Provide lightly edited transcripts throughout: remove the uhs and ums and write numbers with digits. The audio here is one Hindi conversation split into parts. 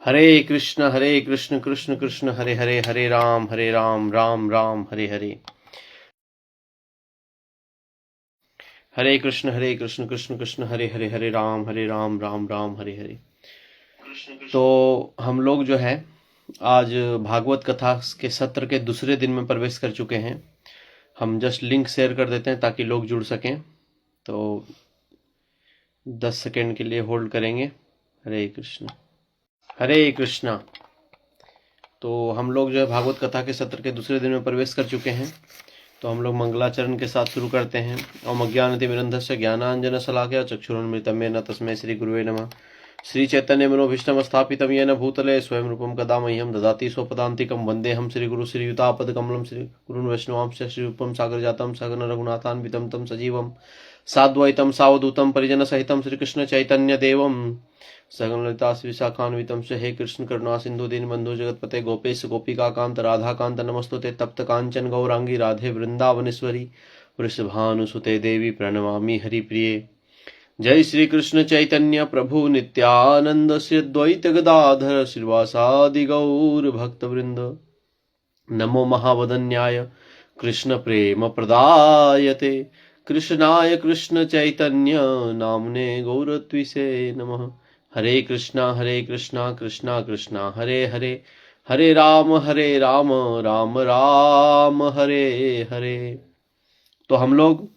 हरे कृष्ण कृष्ण कृष्ण हरे हरे, हरे राम राम राम हरे हरे। हरे कृष्ण कृष्ण कृष्ण हरे हरे, हरे राम राम राम हरे हरे। तो हम लोग जो है आज भागवत कथा के सत्र के दूसरे दिन में प्रवेश कर चुके हैं। हम जस्ट लिंक शेयर कर देते हैं ताकि लोग जुड़ सकें। तो 10 सेकेंड के लिए होल्ड करेंगे। हरे कृष्ण। हरे कृष्णा। तो हम लोग जो है भागवत कथा के सत्र के दूसरे दिन में प्रवेश कर चुके हैं। तो हम लोग मंगलाचरण के साथ शुरू करते हैं। ओम अज्ञानतिमिरन्धस्य ज्ञानांजन शलाकया चक्षुरुन्मिलितं येन तस्मै श्री गुरुवे नमः। श्री चैतन्य मनोभीष्टं स्थापितं येन भूतले स्वयं रूपं कदा मह्यं ददाति स्वपदान्तिकं वन्देऽहं श्रीगुरु श्रीयुतापदकमलं श्रीगुरून् वैष्णवांश्च श्रीरूपं सागरजातं सगन रघुनाथान्वितं तं सजीवं साद्वैतं सावधूतं परिजनसहितं श्रीकृष्ण चैतन्य देवं सगन ललिता विशाखान्वितं च। हे कृष्ण करुणा सिंधु दीनबंधु जगतपते गोपेश गोपिका कांत राधा कांत नमस्तुते तप्त कांचन गौरांगी राधे वृंदावनेश्वरी वृषभानुसुते देवी प्रणमामि हरिप्रिये। जय श्री कृष्ण चैतन्य प्रभु नित्यानंद श्री अद्वैत गदाधर श्रीवासादि गौर भक्तवृंद। नमो महावदन्याय कृष्ण प्रेम प्रदायते कृष्णाय कृष्ण चैतन्य नामने गौरत्विसे नमः। हरे कृष्णा कृष्णा कृष्णा हरे हरे, हरे राम राम राम हरे हरे। तो हम लोग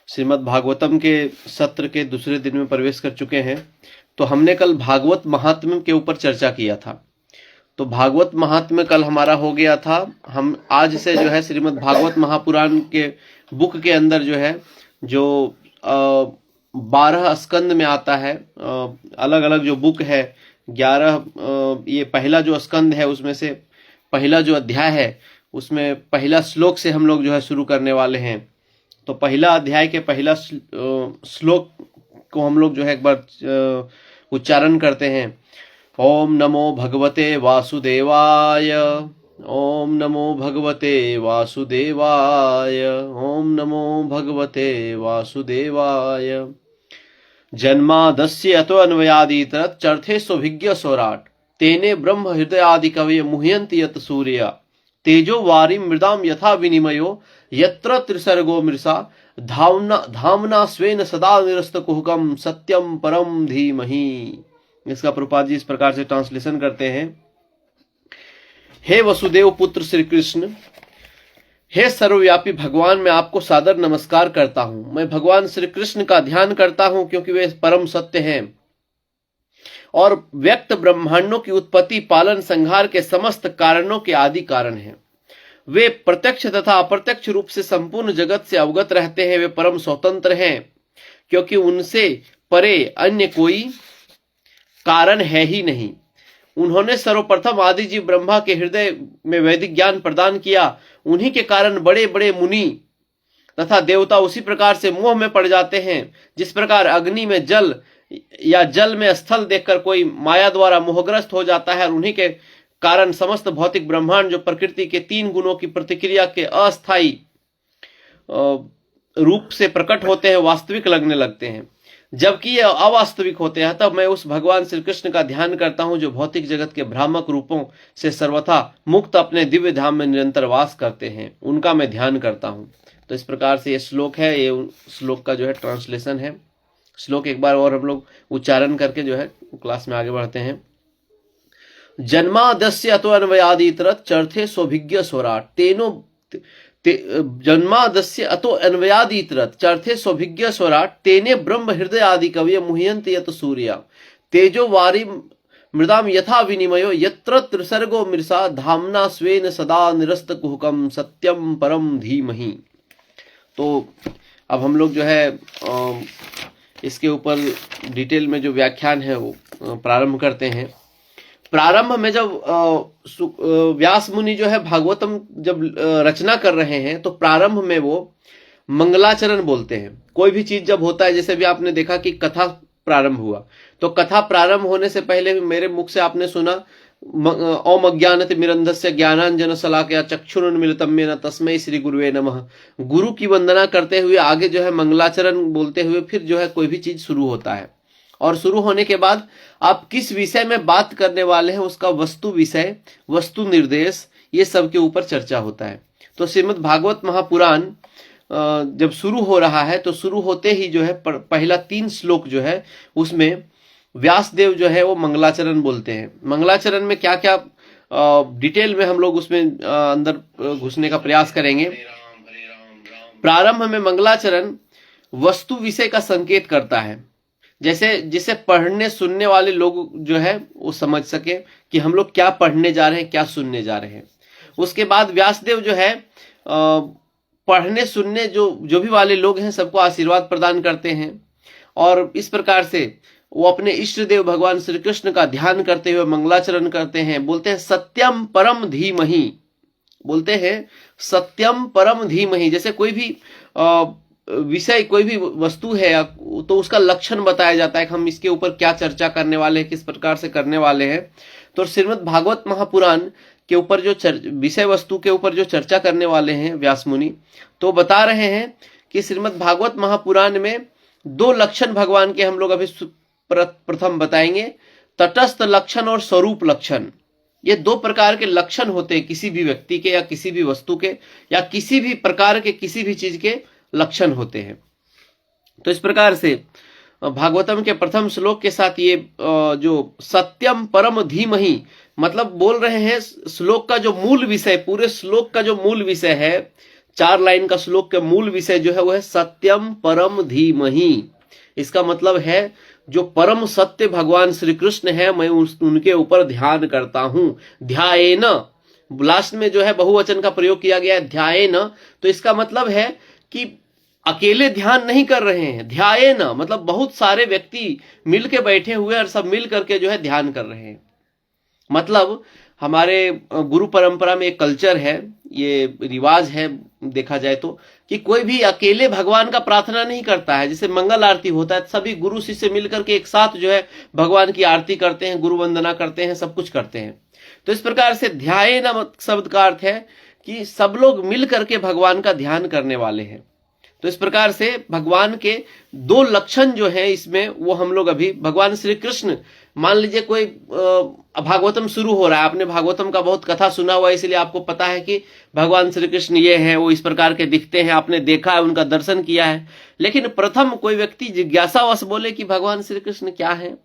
श्रीमद् भागवतम के सत्र के दूसरे दिन में प्रवेश कर चुके हैं। तो हमने कल भागवत महात्म्य के ऊपर चर्चा किया था। तो भागवत महात्म्य कल हमारा हो गया था। हम आज से जो है श्रीमद् भागवत महापुराण के बुक के अंदर जो है जो 12 स्कंद में आता है, अलग अलग जो बुक है 11, ये पहला जो स्कंद है उसमें से पहला जो अध्याय है उसमें पहला श्लोक से हम लोग जो है शुरू करने वाले हैं। तो पहला अध्याय के पहला श्लोक को हम लोग जो है एक बार उच्चारण करते हैं। ओम नमो भगवते वासुदेवाय, ओम नमो भगवते वासुदेवाय, ओम नमो भगवते वासुदेवाय। जन्मादस्य अतो अन्वयादितरत् चर्थे स्वभिज्ञ स्वराट तेने ब्रह्म हृदयादि कवये मुह्यन्ति यत् सूर्या तेजो वारिं मृदाम यथा विनिमयो यत्र त्रिसर्गो मृषा धामना स्वेन सदा निरस्त कुहकम सत्यम परम धीमहि। इसका प्रभुपाद जी इस प्रकार से ट्रांसलेशन करते हैं। हे वसुदेव पुत्र श्री कृष्ण, हे सर्वव्यापी भगवान, मैं आपको सादर नमस्कार करता हूं। मैं भगवान श्री कृष्ण का ध्यान करता हूं क्योंकि वे परम सत्य हैं और व्यक्त ब्रह्मांडों की उत्पत्ति पालन संहार के समस्त कारणों के आदि कारण हैं। वे प्रत्यक्ष तथा अप्रत्यक्ष रूप से संपूर्ण जगत से अवगत रहते हैं। वे परम स्वतंत्र हैं क्योंकि उनसे परे अन्य कोई कारण है ही नहीं। उन्होंने सर्वप्रथम आदि जीव ब्रह्मा के हृदय में वैदिक ज्ञान प्रदान किया। उन्हीं के कारण बड़े बड़े मुनि तथा देवता उसी प्रकार से मोह में पड़ जाते हैं जिस प्रकार अग्नि में जल या जल में स्थल देखकर कोई माया द्वारा मोहग्रस्त हो जाता है। और उन्हीं के कारण समस्त भौतिक ब्रह्मांड जो प्रकृति के 3 गुणों की प्रतिक्रिया के अस्थायी रूप से प्रकट होते हैं वास्तविक लगने लगते हैं, जबकि ये अवास्तविक होते हैं। तब मैं उस भगवान श्री कृष्ण का ध्यान करता हूं जो भौतिक जगत के भ्रामक रूपों से सर्वथा मुक्त अपने दिव्य धाम में निरंतर वास करते हैं, उनका मैं ध्यान करता हूं। तो इस प्रकार से ये श्लोक है, ये श्लोक का जो है ट्रांसलेशन है। श्लोक एक बार और हम लोग उच्चारण करके जो है क्लास में आगे बढ़ते हैं। जन्मादस्य अतो अन्वयादितरत् चर्थे स्वभिज्ञ स्वराट तेनो जन्मादस्य अतो अन्वयादितरत् चर्थे स्वभिज्ञ स्वराट तेने ब्रह्म हृदय आदि कवये मुह्यन्ति यत् सूर्या तेजो वारी मृदाम यथा विनिमयो यत्र त्रिसर्गो मृषा धामना स्वेन सदा निरस्त कुहकम सत्यम परम धीमहि। तो अब हम लोग जो है इसके ऊपर डिटेल में जो व्याख्यान है वो प्रारंभ करते हैं। प्रारंभ में जब व्यास मुनि जो है भागवतम जब रचना कर रहे हैं तो प्रारंभ में वो मंगलाचरण बोलते हैं। कोई भी चीज जब होता है, जैसे भी आपने देखा कि कथा प्रारंभ हुआ, तो कथा प्रारंभ होने से पहले मेरे मुख से आपने सुना ओम अज्ञानतिमिरन्धस्य ज्ञानांजन शलाकया चक्षुरुन्मिलितं येन तस्मै श्री गुरुवे नमः। गुरु की वंदना करते हुए आगे जो है मंगलाचरण बोलते हुए फिर जो है कोई भी चीज शुरू होता है। और शुरू होने के बाद आप किस विषय में बात करने वाले हैं, उसका वस्तु विषय, वस्तु निर्देश, ये सब के ऊपर चर्चा होता है। तो श्रीमद् भागवत महापुराण जब शुरू हो रहा है तो शुरू होते ही जो है पहला 3 श्लोक जो है उसमें व्यासदेव जो है वो मंगलाचरण बोलते हैं। मंगलाचरण में क्या क्या डिटेल में हम लोग उसमें अंदर घुसने का प्रयास करेंगे। प्रारंभ में मंगलाचरण वस्तु विषय का संकेत करता है, जैसे जिसे पढ़ने सुनने वाले लोग जो है वो समझ सके कि हम लोग क्या पढ़ने जा रहे हैं, क्या सुनने जा रहे हैं। उसके बाद व्यासदेव जो है पढ़ने सुनने जो भी वाले लोग हैं सबको आशीर्वाद प्रदान करते हैं, और इस प्रकार से वो अपने इष्ट देव भगवान श्री कृष्ण का ध्यान करते हुए मंगलाचरण करते हैं। बोलते हैं सत्यम परम धीमहि, बोलते हैं सत्यम परम धीमहि। जैसे कोई भी विषय, कोई भी वस्तु है तो उसका लक्षण बताया जाता है कि हम इसके ऊपर क्या चर्चा करने वाले हैं, किस प्रकार से करने वाले हैं। तो श्रीमद् भागवत महापुराण के ऊपर जो विषय वस्तु के ऊपर जो चर्चा करने वाले हैं व्यास मुनि, तो बता रहे हैं कि श्रीमद् भागवत महापुराण में 2 लक्षण भगवान के हम लोग अभी प्रथम बताएंगे, तटस्थ लक्षण और स्वरूप लक्षण। ये 2 प्रकार के लक्षण होते हैं किसी भी व्यक्ति के या किसी भी वस्तु के या किसी भी प्रकार के किसी भी चीज के लक्षण होते हैं। तो इस प्रकार से भागवतम के प्रथम श्लोक के साथ ये जो सत्यम परम धीमहि मतलब बोल रहे हैं श्लोक का जो मूल विषय, पूरे श्लोक का जो मूल विषय है, 4 लाइन का श्लोक का मूल विषय जो है वो है सत्यम परम धीमहि। इसका मतलब है जो परम सत्य भगवान श्री कृष्ण है, मैं उनके ऊपर ध्यान करता हूं। ध्यायेन, लास्ट में जो है बहुवचन का प्रयोग किया गया है ध्यायेन, तो इसका मतलब है कि अकेले ध्यान नहीं कर रहे हैं। ध्यायेन मतलब बहुत सारे व्यक्ति मिलके बैठे हुए और सब मिल करके जो है ध्यान कर रहे हैं। मतलब हमारे गुरु परंपरा में एक कल्चर है, ये रिवाज है देखा जाए तो, कि कोई भी अकेले भगवान का प्रार्थना नहीं करता है। जैसे मंगल आरती होता है, सभी गुरु शिष्य मिलकर के एक साथ जो है भगवान की आरती करते हैं, गुरु वंदना करते हैं, सब कुछ करते हैं। तो इस प्रकार से ध्यायेन शब्द का अर्थ है कि सब लोग मिल करके भगवान का ध्यान करने वाले हैं। तो इस प्रकार से भगवान के 2 लक्षण जो है इसमें वो हम लोग अभी भगवान श्री कृष्ण, मान लीजिए कोई भागवतम शुरू हो रहा है, आपने भागवतम का बहुत कथा सुना हुआ है, इसलिए आपको पता है कि भगवान श्री कृष्ण ये है, वो इस प्रकार के दिखते हैं, आपने देखा है, उनका दर्शन किया है। लेकिन प्रथम कोई व्यक्ति जिज्ञासावश बोले कि भगवान श्री कृष्ण क्या है,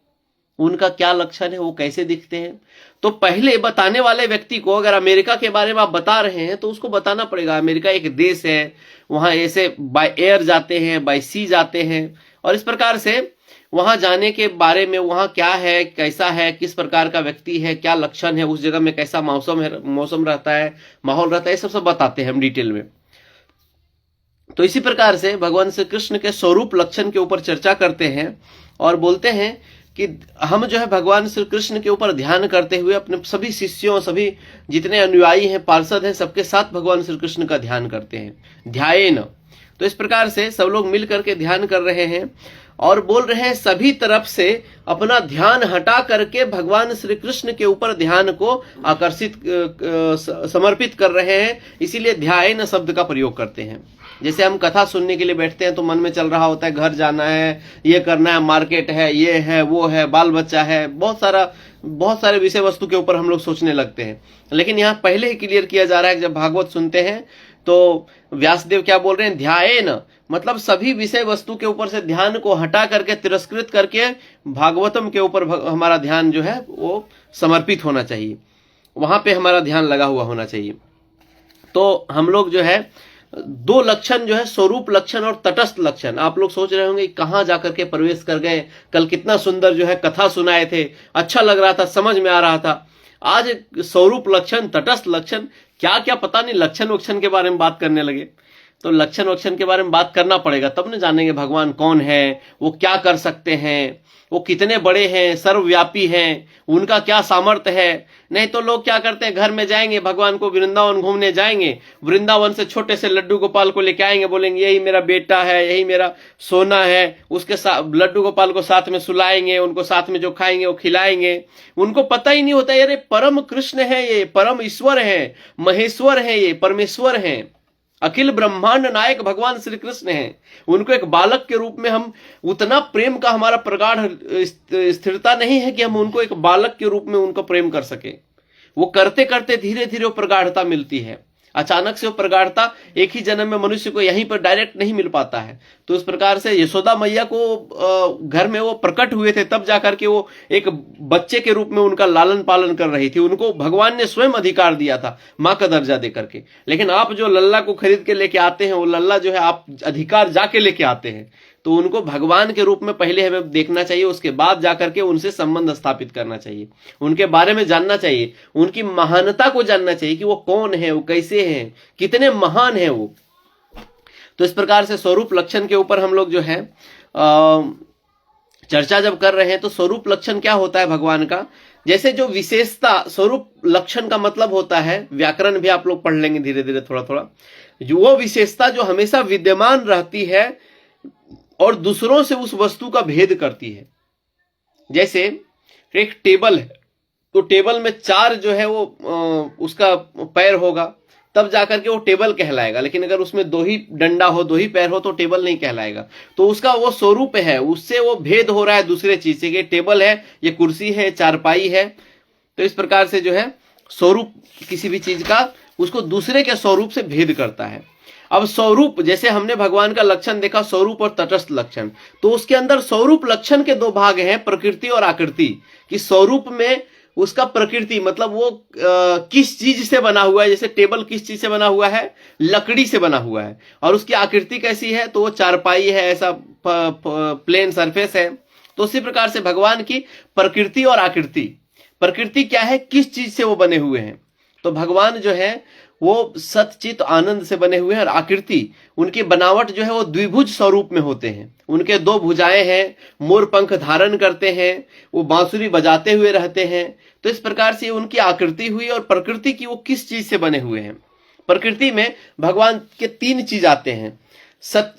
उनका क्या लक्षण है, वो कैसे दिखते हैं, तो पहले बताने वाले व्यक्ति को, अगर अमेरिका के बारे में आप बता रहे हैं तो उसको बताना पड़ेगा अमेरिका एक देश है, वहां ऐसे बाय एयर जाते हैं, बाय सी जाते हैं, और इस प्रकार से वहां जाने के बारे में वहां क्या है, कैसा है, किस प्रकार का व्यक्ति है, क्या लक्षण है, उस जगह में कैसा मौसम रहता है, माहौल रहता है, ये सब बताते हैं हम डिटेल में। तो इसी प्रकार से भगवान श्री कृष्ण के स्वरूप लक्षण के ऊपर चर्चा करते हैं और बोलते हैं कि हम जो है भगवान श्री कृष्ण के ऊपर ध्यान करते हुए अपने सभी शिष्यों, सभी जितने अनुयायी हैं, पार्षद हैं, सबके साथ भगवान श्री कृष्ण का ध्यान करते हैं ध्यायेन। तो इस प्रकार से सब लोग मिल करके ध्यान कर रहे हैं और बोल रहे हैं सभी तरफ से अपना ध्यान हटा करके भगवान श्री कृष्ण के ऊपर ध्यान को आकर्षित समर्पित कर रहे हैं, इसीलिए ध्यायेन शब्द का प्रयोग करते हैं। जैसे हम कथा सुनने के लिए बैठते हैं तो मन में चल रहा होता है, घर जाना है, ये करना है, मार्केट है, ये है, वो है, बाल बच्चा है, बहुत सारे विषय वस्तु के ऊपर हम लोग सोचने लगते हैं। लेकिन यहाँ पहले ही क्लियर किया जा रहा है कि जब भागवत सुनते हैं तो व्यासदेव क्या बोल रहे हैं, ध्यायेन मतलब सभी विषय वस्तु के ऊपर से ध्यान को हटा करके, तिरस्कृत करके भागवतम के ऊपर हमारा ध्यान जो है वो समर्पित होना चाहिए, वहां पे हमारा ध्यान लगा हुआ होना चाहिए। तो हम लोग जो है 2 लक्षण जो है, स्वरूप लक्षण और तटस्थ लक्षण। आप लोग सोच रहे होंगे कहां जाकर के प्रवेश कर गए, कल कितना सुंदर जो है कथा सुनाए थे, अच्छा लग रहा था, समझ में आ रहा था, आज स्वरूप लक्षण, तटस्थ लक्षण, क्या क्या पता नहीं लक्षण वक्षण के बारे में बात करने लगे। तो लक्षण वक्षण के बारे में बात करना पड़ेगा, तब न जानेंगे भगवान कौन है, वो क्या कर सकते हैं, वो कितने बड़े हैं, सर्वव्यापी हैं, उनका क्या सामर्थ्य है। नहीं तो लोग क्या करते हैं, घर में जाएंगे, भगवान को वृंदावन घूमने जाएंगे, वृंदावन से छोटे से लड्डू गोपाल को लेके आएंगे, बोलेंगे यही मेरा बेटा है, यही मेरा सोना है, उसके साथ लड्डू गोपाल को साथ में सुलाएंगे, उनको साथ में जो खाएंगे वो खिलाएंगे। उनको पता ही नहीं होता ये परम कृष्ण है, ये परम ईश्वर है, महेश्वर है, ये परमेश्वर है। अखिल ब्रह्मांड नायक भगवान श्री कृष्ण हैं। उनको एक बालक के रूप में हम उतना प्रेम का हमारा प्रगाढ़ स्थिरता नहीं है कि हम उनको एक बालक के रूप में उनको प्रेम कर सके। वो करते करते धीरे धीरे वो प्रगाढ़ता मिलती है। अचानक से वो प्रगाढ़ता एक ही जन्म में मनुष्य को यहीं पर डायरेक्ट नहीं मिल पाता है। तो इस प्रकार से यशोदा मैया को घर में वो प्रकट हुए थे, तब जाकर के वो एक बच्चे के रूप में उनका लालन पालन कर रही थी। उनको भगवान ने स्वयं अधिकार दिया था माँ का दर्जा दे करके। लेकिन आप जो लल्ला को खरीद के लेके आते हैं, वो लल्ला जो है आप अधिकार जाके लेके आते हैं, तो उनको भगवान के रूप में पहले हमें देखना चाहिए, उसके बाद जाकर के उनसे संबंध स्थापित करना चाहिए, उनके बारे में जानना चाहिए, उनकी महानता को जानना चाहिए कि वो कौन है, वो कैसे हैं, कितने महान हैं वो। तो इस प्रकार से स्वरूप लक्षण के ऊपर हम लोग जो है चर्चा जब कर रहे हैं, तो स्वरूप लक्षण क्या होता है भगवान का। जैसे जो विशेषता, स्वरूप लक्षण का मतलब होता है, व्याकरण भी आप लोग पढ़ लेंगे धीरे धीरे थोड़ा थोड़ा, जो वो विशेषता जो हमेशा विद्यमान रहती है और दूसरों से उस वस्तु का भेद करती है। जैसे एक टेबल है, तो टेबल में 4 जो है वो उसका पैर होगा, तब जाकर के वो टेबल कहलाएगा। लेकिन अगर उसमें 2 ही डंडा हो, 2 ही पैर हो, तो टेबल नहीं कहलाएगा। तो उसका वो स्वरूप है, उससे वो भेद हो रहा है दूसरे चीज से, कि टेबल है, ये कुर्सी है, चारपाई है। तो इस प्रकार से जो है स्वरूप किसी भी चीज का उसको दूसरे के स्वरूप से भेद करता है। अब स्वरूप, जैसे हमने भगवान का लक्षण देखा स्वरूप और तटस्थ लक्षण, तो उसके अंदर स्वरूप लक्षण के 2 भाग हैं, प्रकृति और आकृति। कि स्वरूप में उसका प्रकृति मतलब वो किस चीज से बना हुआ है। जैसे टेबल किस चीज से बना हुआ है, लकड़ी से बना हुआ है। और उसकी आकृति कैसी है, तो वो चारपाई है, ऐसा प्लेन सरफेस है। तो उसी प्रकार से भगवान की प्रकृति और आकृति, प्रकृति क्या है, किस चीज से वो बने हुए हैं। तो भगवान जो है वो सतचित आनंद से बने हुए हैं। और आकृति, उनकी बनावट जो है वो द्विभुज स्वरूप में होते हैं। उनके 2 भुजाएं हैं, मोर पंख धारण करते हैं, वो बांसुरी बजाते हुए रहते हैं। तो इस प्रकार से उनकी आकृति हुई। और प्रकृति की वो किस चीज से बने हुए हैं। प्रकृति में भगवान के 3 चीज आते हैं।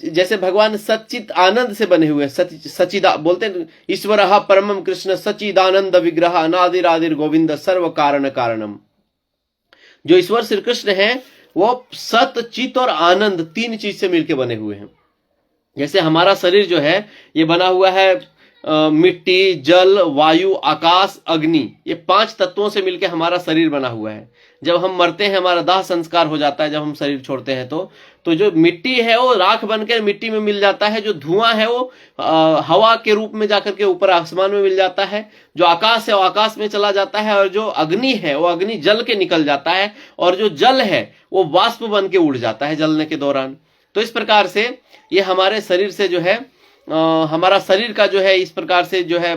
जैसे भगवान सच्चित आनंद से बने हुए, सचिदा बोलते हैं, ईश्वरः परमं कृष्ण सच्चिदानंद विग्रह अनादिरादिर गोविंद सर्व कारण कारणम। जो ईश्वर श्री कृष्ण है वो सत, चित और आनंद 3 चीज से मिलकर बने हुए हैं। जैसे हमारा शरीर जो है ये बना हुआ है मिट्टी, जल, वायु, आकाश, अग्नि, ये 5 तत्वों से मिलकर हमारा शरीर बना हुआ है। जब हम मरते हैं, हमारा दाह संस्कार हो जाता है, जब हम शरीर छोड़ते हैं, तो जो मिट्टी है वो राख बनकर मिट्टी में मिल जाता है। जो धुआं है वो हवा के रूप में जाकर के ऊपर आसमान में मिल जाता है। जो आकाश है वो आकाश में चला जाता है। और जो अग्नि है वो अग्नि जल के निकल जाता है। और जो जल है वो वाष्प बन के उड़ जाता है जलने के दौरान। तो इस प्रकार से ये हमारे शरीर से जो है हमारा शरीर का जो है इस प्रकार से जो है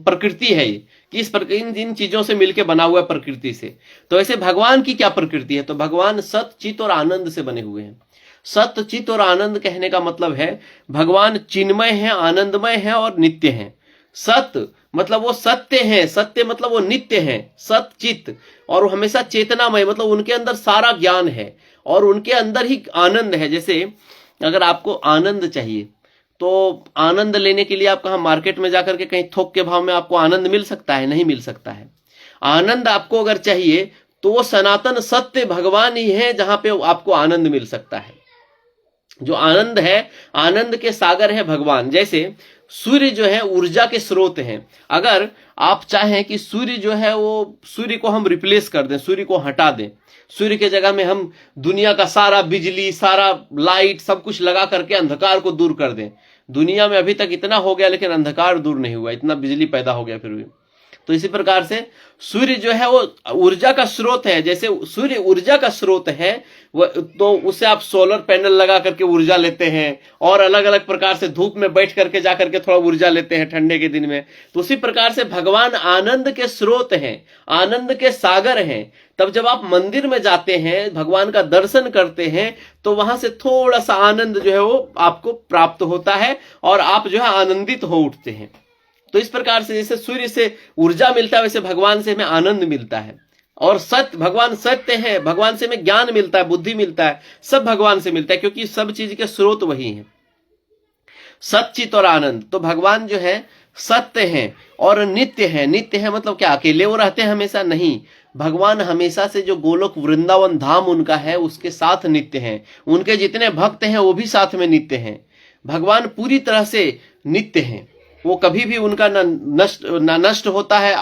प्रकृति है, ये कि इस प्रकार इन चीजों से मिलकर बना हुआ है प्रकृति से। तो ऐसे भगवान की क्या प्रकृति है, तो भगवान सत, चित और आनंद से बने हुए हैं। सत, चित और आनंद कहने का मतलब है भगवान चिन्मय है, आनंदमय है और नित्य है। सत मतलब वो सत्य है, सत्य मतलब वो नित्य है, सत चित, और वो हमेशा चेतनामय मतलब उनके अंदर सारा ज्ञान है और उनके अंदर ही आनंद है। जैसे अगर आपको आनंद चाहिए तो आनंद लेने के लिए आप कहाँ मार्केट में जाकर के कहीं थोक के भाव में आपको आनंद मिल सकता है? नहीं मिल सकता है। आनंद आपको अगर चाहिए तो वो सनातन सत्य भगवान ही है जहां पे आपको आनंद मिल सकता है। जो आनंद है, आनंद के सागर है भगवान। जैसे सूर्य जो है ऊर्जा के स्रोत हैं। अगर आप चाहें कि सूर्य जो है वो सूर्य को हम रिप्लेस कर दें, सूर्य को हटा दें, सूर्य के जगह में हम दुनिया का सारा बिजली, सारा लाइट, सब कुछ लगा करके अंधकार को दूर कर दें। दुनिया में अभी तक इतना हो गया लेकिन अंधकार दूर नहीं हुआ, इतना बिजली पैदा हो गया फिर भी। तो इसी प्रकार से सूर्य जो है वो ऊर्जा का स्रोत है। जैसे सूर्य ऊर्जा का स्रोत है तो उससे आप सोलर पैनल लगा करके ऊर्जा लेते हैं और अलग अलग प्रकार से धूप में बैठ करके जा करके थोड़ा ऊर्जा लेते हैं ठंडे के दिन में। तो उसी प्रकार से भगवान आनंद के स्रोत हैं, आनंद के सागर हैं। तब जब आप मंदिर में जाते हैं, भगवान का दर्शन करते हैं, तो वहां से थोड़ा सा आनंद जो है वो आपको प्राप्त होता है और आप जो है आनंदित हो उठते हैं। तो इस प्रकार से जैसे सूर्य से ऊर्जा मिलता है वैसे भगवान से हमें आनंद मिलता है। और सत्य, भगवान सत्य है, भगवान से हमें ज्ञान मिलता है, बुद्धि मिलता है, सब भगवान से मिलता है क्योंकि सब चीज के स्रोत वही हैं, सच्चित और आनंद। तो भगवान जो है सत्य है और नित्य है। नित्य है मतलब क्या? अकेले वो रहते हैं हमेशा? नहीं, भगवान हमेशा से जो गोलोक वृंदावन धाम उनका है उसके साथ नित्य हैं, उनके जितने भक्त हैं वो भी साथ में नित्य हैं। भगवान पूरी तरह से नित्य हैं, वो कभी भी उनका न नष्ट होता है।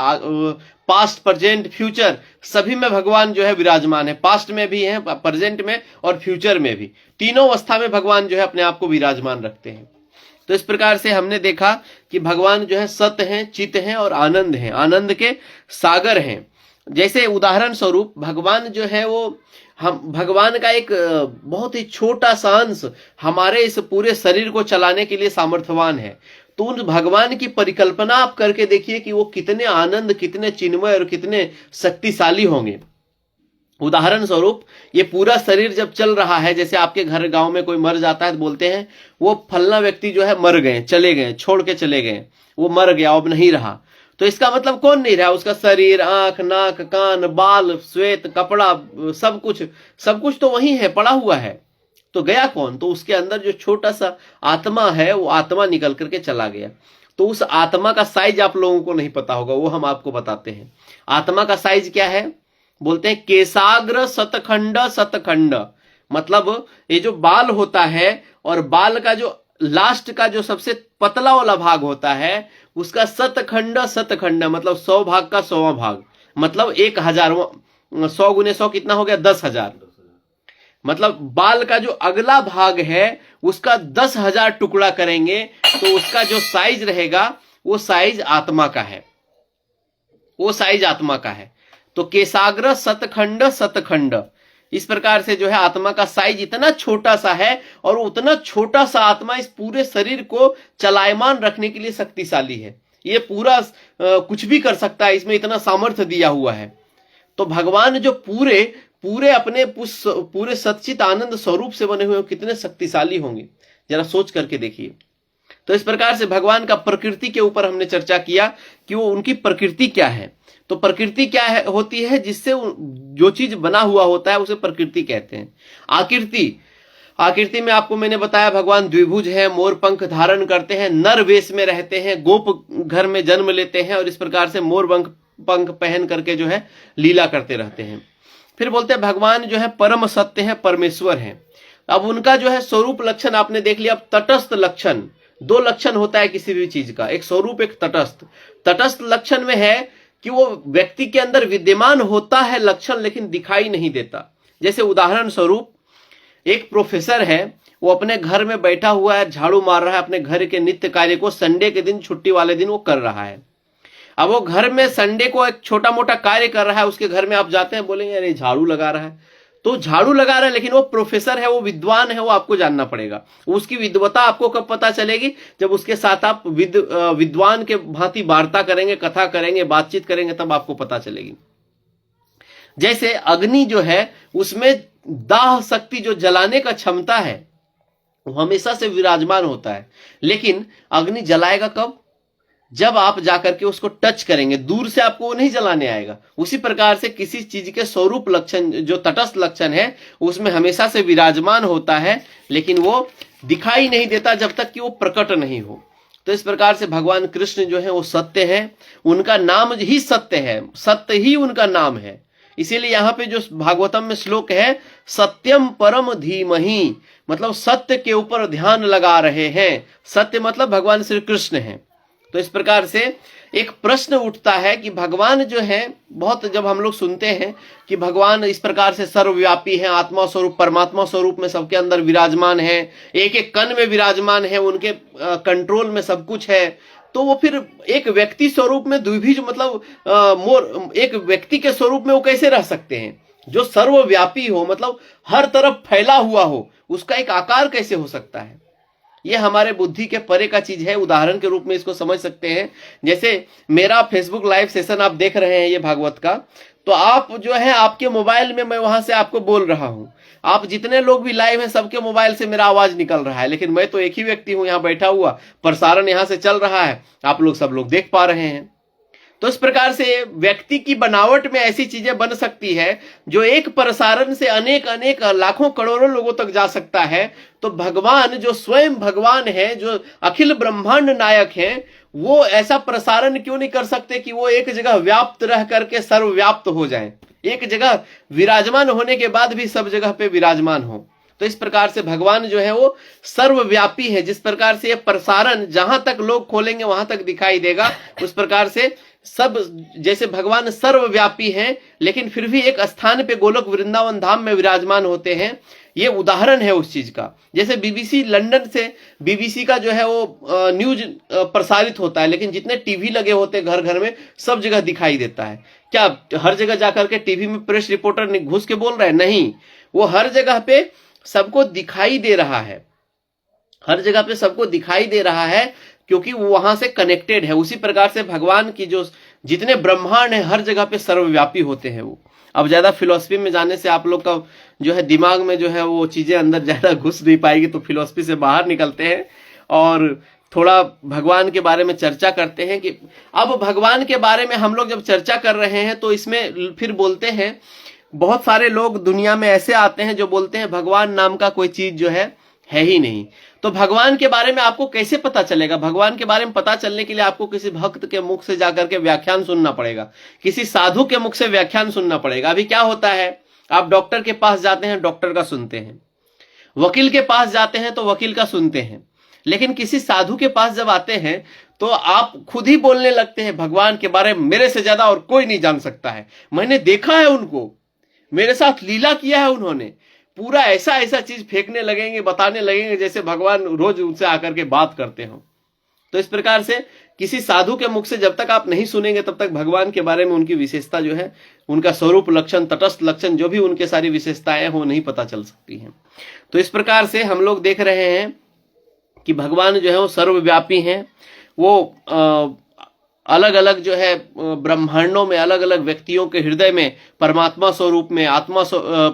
पास्ट, प्रेजेंट, फ्यूचर सभी में भगवान जो है विराजमान है। पास्ट में भी है, प्रेजेंट में और फ्यूचर में भी, तीनों अवस्था में भगवान जो है अपने आप को विराजमान रखते हैं। तो इस प्रकार से हमने देखा कि भगवान जो है सत्य हैं, चित हैं और आनंद हैं, आनंद के सागर हैं। जैसे उदाहरण स्वरूप भगवान जो है वो हम भगवान का एक बहुत ही छोटा सा अंश हमारे इस पूरे शरीर को चलाने के लिए सामर्थ्यवान है। तो उन भगवान की परिकल्पना आप करके देखिए कि वो कितने आनंद, कितने चिन्मय और कितने शक्तिशाली होंगे। उदाहरण स्वरूप ये पूरा शरीर जब चल रहा है, जैसे आपके घर गांव में कोई मर जाता है तो बोलते हैं वो फलना व्यक्ति जो है मर गए, चले गए, छोड़ के चले गए, वो मर गया, अब नहीं रहा। तो इसका मतलब कौन नहीं रहा? उसका शरीर, आंख, नाक, कान, बाल, श्वेत, कपड़ा, सब कुछ तो वही है, पड़ा हुआ है। तो गया कौन? तो उसके अंदर जो छोटा सा आत्मा है वो आत्मा निकल करके चला गया। तो उस आत्मा का साइज आप लोगों को नहीं पता होगा, वो हम आपको बताते हैं। आत्मा का साइज क्या है? बोलते हैं केसाग्र शतखंड शतखंड, मतलब ये जो बाल होता है और बाल का जो लास्ट का जो सबसे पतला वाला भाग होता है उसका शतखंड शतखंड, मतलब 100 भाग का 100वां भाग, मतलब 1000वां, 100 गुने 100 कितना हो गया? 10,000। मतलब बाल का जो अगला भाग है उसका 10,000 टुकड़ा करेंगे तो उसका जो साइज रहेगा वो साइज आत्मा का है, वो साइज आत्मा का है। तो केसाग्र शतखंड शतखंड, इस प्रकार से जो है आत्मा का साइज इतना छोटा सा है और उतना छोटा सा आत्मा इस पूरे शरीर को चलायमान रखने के लिए शक्तिशाली है। ये पूरा कुछ भी कर सकता है, इसमें इतना सामर्थ्य दिया हुआ है। तो भगवान जो पूरे अपने पूरे सच्चित आनंद स्वरूप से बने हुए कितने शक्तिशाली होंगे, जरा सोच करके देखिए। तो इस प्रकार से भगवान का प्रकृति के ऊपर हमने चर्चा किया कि वो उनकी प्रकृति क्या है। तो प्रकृति क्या है होती है? जिससे जो चीज बना हुआ होता है उसे प्रकृति कहते हैं। आकृति में आपको मैंने बताया भगवान द्विभुज है, मोर पंख धारण करते हैं, नर वेश में रहते हैं, गोप घर में जन्म लेते हैं और इस प्रकार से मोर पंख पहन करके जो है लीला करते रहते हैं। फिर बोलते हैं भगवान जो है परम सत्य है, परमेश्वर है। अब उनका जो है स्वरूप लक्षण आपने देख लिया। अब तटस्थ लक्षण, दो लक्षण होता है किसी भी चीज का, एक स्वरूप एक तटस्थ। तटस्थ लक्षण में है कि वो व्यक्ति के अंदर विद्यमान होता है लक्षण लेकिन दिखाई नहीं देता। जैसे उदाहरण स्वरूप एक प्रोफेसर है, वो अपने घर में बैठा हुआ है, झाड़ू मार रहा है, अपने घर के नित्य कार्य को संडे के दिन, छुट्टी वाले दिन वो कर रहा है। अब वो घर में संडे को एक छोटा मोटा कार्य कर रहा है, उसके घर में आप जाते हैं, बोलेंगे अरे झाड़ू लगा रहा है, तो झाड़ू लगा रहा है, लेकिन वो प्रोफेसर है, वो विद्वान है, वो आपको जानना पड़ेगा। उसकी विद्वता आपको कब पता चलेगी? जब उसके साथ आप विद्वान के भांति वार्ता करेंगे, कथा करेंगे, बातचीत करेंगे, तब आपको पता चलेगी। जैसे अग्नि जो है उसमें दाह शक्ति, जो जलाने का क्षमता है, वो हमेशा से विराजमान होता है, लेकिन अग्नि जलाएगा कब? जब आप जाकर के उसको टच करेंगे, दूर से आपको वो नहीं जलाने आएगा। उसी प्रकार से किसी चीज के स्वरूप लक्षण, जो तटस्थ लक्षण है, उसमें हमेशा से विराजमान होता है, लेकिन वो दिखाई नहीं देता जब तक कि वो प्रकट नहीं हो। तो इस प्रकार से भगवान कृष्ण जो है वो सत्य है, उनका नाम ही सत्य है, सत्य ही उनका नाम है। इसीलिए यहाँ पे जो भागवतम में श्लोक है, सत्यम परम धीमहि, मतलब सत्य के ऊपर ध्यान लगा रहे हैं। सत्य मतलब भगवान श्री कृष्ण है। तो इस प्रकार से एक प्रश्न उठता है कि भगवान जो है, बहुत जब हम लोग सुनते हैं कि भगवान इस प्रकार से सर्वव्यापी है, आत्मा स्वरूप, परमात्मा स्वरूप में सबके अंदर विराजमान है, एक एक कण में विराजमान है, उनके कंट्रोल में सब कुछ है, तो वो फिर एक व्यक्ति स्वरूप में द्विभुज, मतलब एक व्यक्ति के स्वरूप में वो कैसे रह सकते हैं? जो सर्वव्यापी हो, मतलब हर तरफ फैला हुआ हो, उसका एक आकार कैसे हो सकता है? ये हमारे बुद्धि के परे का चीज है। उदाहरण के रूप में इसको समझ सकते हैं, जैसे मेरा फेसबुक लाइव सेशन आप देख रहे हैं ये भागवत का, तो आप जो है आपके मोबाइल में मैं वहां से आपको बोल रहा हूं, आप जितने लोग भी लाइव हैं सबके मोबाइल से मेरा आवाज निकल रहा है, लेकिन मैं तो एक ही व्यक्ति हूं यहाँ बैठा हुआ, प्रसारण यहां से चल रहा है, आप लोग सब लोग देख पा रहे हैं। तो इस प्रकार से व्यक्ति की बनावट में ऐसी चीजें बन सकती है जो एक प्रसारण से अनेक अनेक लाखों करोड़ों लोगों तक जा सकता है। तो भगवान जो स्वयं भगवान है, जो अखिल ब्रह्मांड नायक हैं, वो ऐसा प्रसारण क्यों नहीं कर सकते कि वो एक जगह व्याप्त रह करके सर्वव्याप्त हो जाएं, एक जगह विराजमान होने के बाद भी सब जगह पे विराजमान हो। तो इस प्रकार से भगवान जो है वो सर्वव्यापी है। जिस प्रकार से ये प्रसारण जहां तक लोग खोलेंगे वहां तक दिखाई देगा, उस प्रकार से सब, जैसे भगवान सर्वव्यापी हैं लेकिन फिर भी एक स्थान पे गोलोक वृंदावन धाम में विराजमान होते हैं, ये उदाहरण है उस चीज का। जैसे बीबीसी लंदन से, बीबीसी का जो है वो न्यूज प्रसारित होता है, लेकिन जितने टीवी लगे होते हैं घर घर में, सब जगह दिखाई देता है। क्या हर जगह जाकर के टीवी में प्रेस रिपोर्टर घुस के बोल रहे हैं? नहीं, वो हर जगह पे सबको दिखाई दे रहा है, हर जगह पे सबको दिखाई दे रहा है, क्योंकि वो वहां से कनेक्टेड है। उसी प्रकार से भगवान की जो जितने ब्रह्मांड है हर जगह पे सर्वव्यापी होते हैं वो। अब ज्यादा फिलॉसफी में जाने से आप लोग का जो है दिमाग में जो है वो चीजें अंदर ज्यादा घुस नहीं पाएगी, तो फिलॉसफी से बाहर निकलते हैं और थोड़ा भगवान के बारे में चर्चा करते हैं। कि अब भगवान के बारे में हम लोग जब चर्चा कर रहे हैं तो इसमें फिर बोलते हैं, बहुत सारे लोग दुनिया में ऐसे आते हैं जो बोलते हैं भगवान नाम का कोई चीज जो है ही नहीं। तो भगवान के बारे में आपको कैसे पता चलेगा? भगवान के बारे में पता चलने के लिए आपको किसी भक्त के मुख से जाकर के व्याख्यान सुनना पड़ेगा, किसी साधु के मुख से व्याख्यान सुनना पड़ेगा। अभी क्या होता है, आप डॉक्टर के पास जाते हैं, डॉक्टर का सुनते हैं, वकील के पास जाते हैं तो वकील का सुनते हैं, लेकिन किसी साधु के पास जब आते हैं तो आप खुद ही बोलने लगते हैं भगवान के बारे में मेरे से ज्यादा और कोई नहीं जान सकता है, मैंने देखा है उनको, मेरे साथ लीला किया है उन्होंने। पूरा ऐसा ऐसा चीज फेंकने लगेंगे, बताने लगेंगे जैसे भगवान रोज उनसे आकर के बात करते हो। तो इस प्रकार से किसी साधु के मुख से जब तक आप नहीं सुनेंगे तब तक भगवान के बारे में उनकी विशेषता जो है, उनका स्वरूप लक्षण, तटस्थ लक्षण, जो भी उनके सारी विशेषताएं हो नहीं पता चल सकती हैं। तो इस प्रकार से हम लोग देख रहे हैं कि भगवान जो है वो सर्वव्यापी हैं। वो अलग अलग जो है ब्रह्मांडों में, अलग अलग व्यक्तियों के हृदय में परमात्मा स्वरूप में,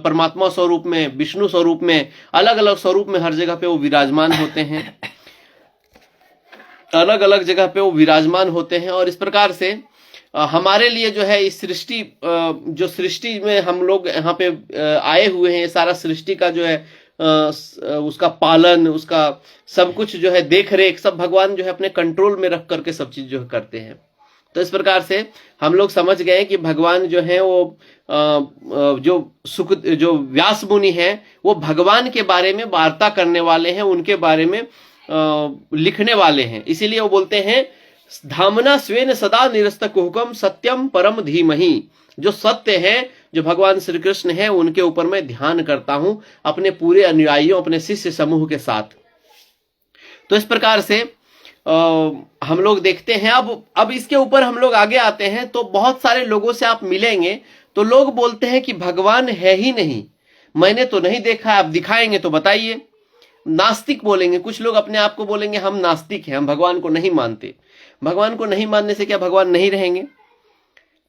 परमात्मा स्वरूप में, विष्णु स्वरूप में, अलग अलग स्वरूप में हर जगह पे वो विराजमान होते हैं, अलग अलग जगह पे वो विराजमान होते हैं। और इस प्रकार से हमारे लिए जो है इस सृष्टि, जो सृष्टि में हम लोग यहाँ पे आए हुए हैं, सारा सृष्टि का जो है उसका पालन, उसका सब कुछ जो है देख रेख, सब भगवान जो है अपने कंट्रोल में रख करके सब चीज जो है करते हैं। तो इस प्रकार से हम लोग समझ गए कि भगवान जो है वो जो व्यास मुनि है वो भगवान के बारे में वार्ता करने वाले हैं, उनके बारे में लिखने वाले हैं। इसीलिए वो बोलते हैं धामना स्वेन सदा निरस्त कुहुकम सत्यम परम धीमहि। जो सत्य है, जो भगवान श्री कृष्ण है, उनके ऊपर मैं ध्यान करता हूं अपने पूरे अनुयायियों, अपने शिष्य समूह के साथ। तो इस प्रकार से हम लोग देखते हैं। अब इसके ऊपर हम लोग आगे आते हैं तो बहुत सारे लोगों से आप मिलेंगे तो लोग बोलते हैं कि भगवान है ही नहीं, मैंने तो नहीं देखा, आप दिखाएंगे तो बताइए। नास्तिक बोलेंगे, कुछ लोग अपने आप को बोलेंगे हम नास्तिक हैं, हम भगवान को नहीं मानते। भगवान को नहीं मानने से क्या भगवान नहीं रहेंगे?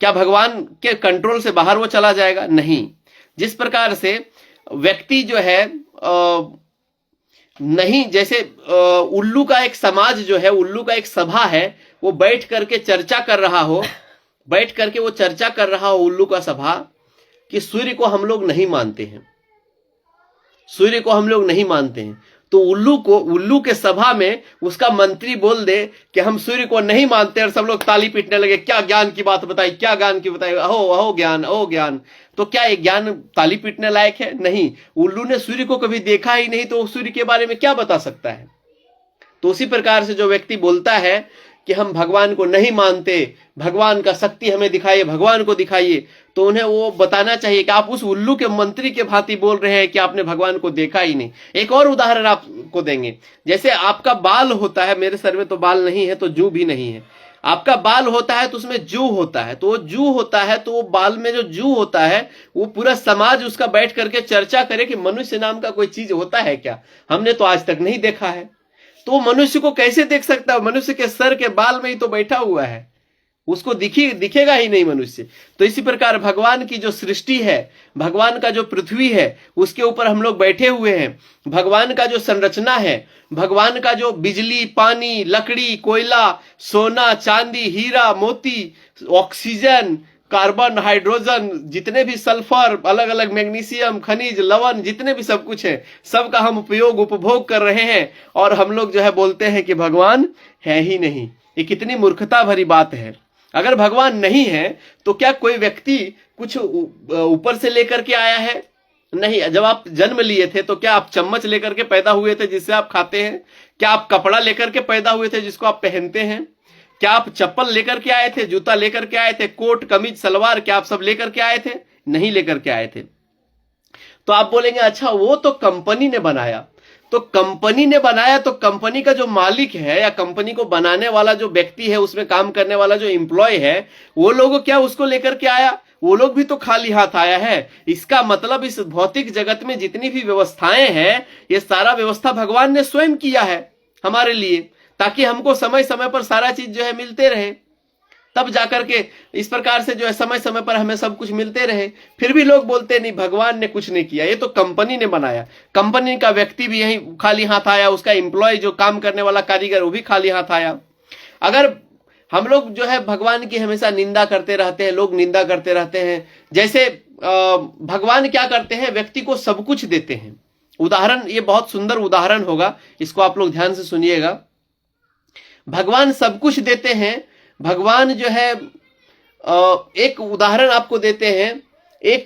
क्या भगवान के कंट्रोल से बाहर वो चला जाएगा? नहीं। जिस प्रकार से व्यक्ति जो है नहीं, जैसे उल्लू का एक समाज जो है, उल्लू का एक सभा है, वो बैठ करके चर्चा कर रहा हो, बैठ करके वो चर्चा कर रहा हो उल्लू का सभा कि सूर्य को हम लोग नहीं मानते हैं, सूर्य को हम लोग नहीं मानते हैं। तो उल्लू के सभा में उसका मंत्री बोल दे कि हम सूर्य को नहीं मानते, और सब लोग ताली पीटने लगे, क्या ज्ञान की बात बताई, क्या ज्ञान की बताई, अहो अहो ज्ञान, अहो ज्ञान। तो क्या ये ज्ञान ताली पीटने लायक है? नहीं। उल्लू ने सूर्य को कभी देखा ही नहीं, तो सूर्य के बारे में क्या बता सकता है? तो उसी प्रकार से जो व्यक्ति बोलता है कि हम भगवान को नहीं मानते, भगवान का शक्ति हमें दिखाइए, भगवान को दिखाइए, तो उन्हें वो बताना चाहिए कि आप उस उल्लू के मंत्री के भांति बोल रहे हैं कि आपने भगवान को देखा ही नहीं। एक और उदाहरण आपको देंगे, जैसे आपका बाल होता है, मेरे सर में तो बाल नहीं है तो जू भी नहीं है, आपका बाल होता है तो उसमें जू होता है, तो वो जू होता है, तो वो बाल में जो जू होता है वो पूरा समाज उसका बैठ करके चर्चा करे कि मनुष्य नाम का कोई चीज होता है क्या, हमने तो आज तक नहीं देखा है। तो मनुष्य को कैसे देख सकता है? मनुष्य के सर के बाल में ही तो बैठा हुआ है, उसको दिखेगा ही नहीं मनुष्य। तो इसी प्रकार भगवान की जो सृष्टि है, भगवान का जो पृथ्वी है, उसके ऊपर हम लोग बैठे हुए हैं। भगवान का जो संरचना है, भगवान का जो बिजली, पानी, लकड़ी, कोयला, सोना, चांदी, हीरा, मोती, ऑक्सीजन, कार्बन, हाइड्रोजन, जितने भी सल्फर, अलग अलग मैग्नीशियम, खनिज, लवण, जितने भी सब कुछ है, सबका हम उपभोग कर रहे हैं, और हम लोग जो है बोलते हैं कि भगवान है ही नहीं। ये कितनी मूर्खता भरी बात है। अगर भगवान नहीं है तो क्या कोई व्यक्ति कुछ ऊपर से लेकर के आया है? नहीं। जब आप जन्म लिए थे तो क्या आप चम्मच लेकर के पैदा हुए थे जिससे आप खाते हैं? क्या आप कपड़ा लेकर के पैदा हुए थे जिसको आप पहनते हैं? क्या आप चप्पल लेकर के आए थे, जूता लेकर के आए थे, कोट कमीज सलवार क्या आप सब लेकर के आए थे? नहीं लेकर के आए थे। तो आप बोलेंगे अच्छा वो तो कंपनी ने बनाया। तो कंपनी ने बनाया तो कंपनी का जो मालिक है या कंपनी को बनाने वाला जो व्यक्ति है, उसमें काम करने वाला जो एम्प्लॉय है, वो लोग क्या उसको लेकर के आया? वो लोग भी तो खाली हाथ आया है। इसका मतलब इस भौतिक जगत में जितनी भी व्यवस्थाएं हैं, ये सारा व्यवस्था भगवान ने स्वयं किया है हमारे लिए, ताकि हमको समय समय पर सारा चीज जो है मिलते रहे। तब जाकर के इस प्रकार से जो है समय समय पर हमें सब कुछ मिलते रहे। फिर भी लोग बोलते नहीं भगवान ने कुछ नहीं किया, ये तो कंपनी ने बनाया। कंपनी का व्यक्ति भी यही खाली हाथ आया, उसका एम्प्लॉय जो काम करने वाला कारीगर वो भी खाली हाथ आया। अगर हम लोग जो है भगवान की हमेशा निंदा करते रहते हैं, लोग निंदा करते रहते हैं। जैसे भगवान क्या करते हैं, व्यक्ति को सब कुछ देते हैं। उदाहरण, ये बहुत सुंदर उदाहरण होगा, इसको आप लोग ध्यान से सुनिएगा। भगवान सब कुछ देते हैं। भगवान जो है एक उदाहरण आपको देते हैं। एक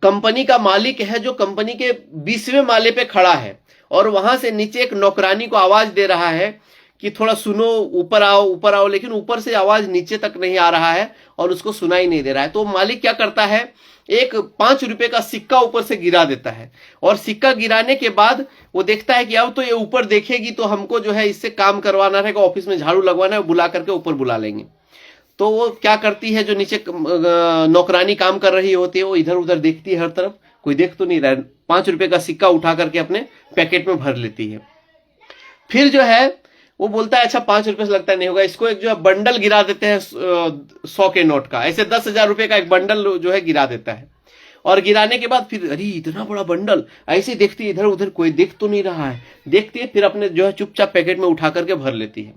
कंपनी का मालिक है जो कंपनी के 20वें माले पे खड़ा है और वहां से नीचे एक नौकरानी को आवाज दे रहा है कि थोड़ा सुनो, ऊपर आओ ऊपर आओ, लेकिन ऊपर से आवाज नीचे तक नहीं आ रहा है और उसको सुनाई नहीं दे रहा है। तो मालिक क्या करता है, एक 5 रुपए का सिक्का ऊपर से गिरा देता है और सिक्का गिराने के बाद वो देखता है कि अब तो ये ऊपर देखेगी तो हमको जो है इससे काम करवाना रहेगा, ऑफिस में झाड़ू लगवाना है, बुला करके ऊपर बुला लेंगे। तो वो क्या करती है, जो नीचे नौकरानी काम कर रही होती है, वो इधर उधर देखती है, हर तरफ कोई देख तो नहीं रहा है, 5 रुपए का सिक्का उठा करके अपने पैकेट में भर लेती है। फिर जो है वो बोलता है अच्छा 5 रुपए से लगता नहीं होगा, इसको एक जो है बंडल गिरा देते हैं 100 के नोट का, ऐसे 10,000 रुपए का एक बंडल जो है गिरा देता है। और गिराने के बाद फिर अरे इतना बड़ा बंडल, ऐसे देखती है इधर उधर कोई देख तो नहीं रहा है, देखती है, फिर अपने जो है चुपचाप पैकेट में उठा करके भर लेती है।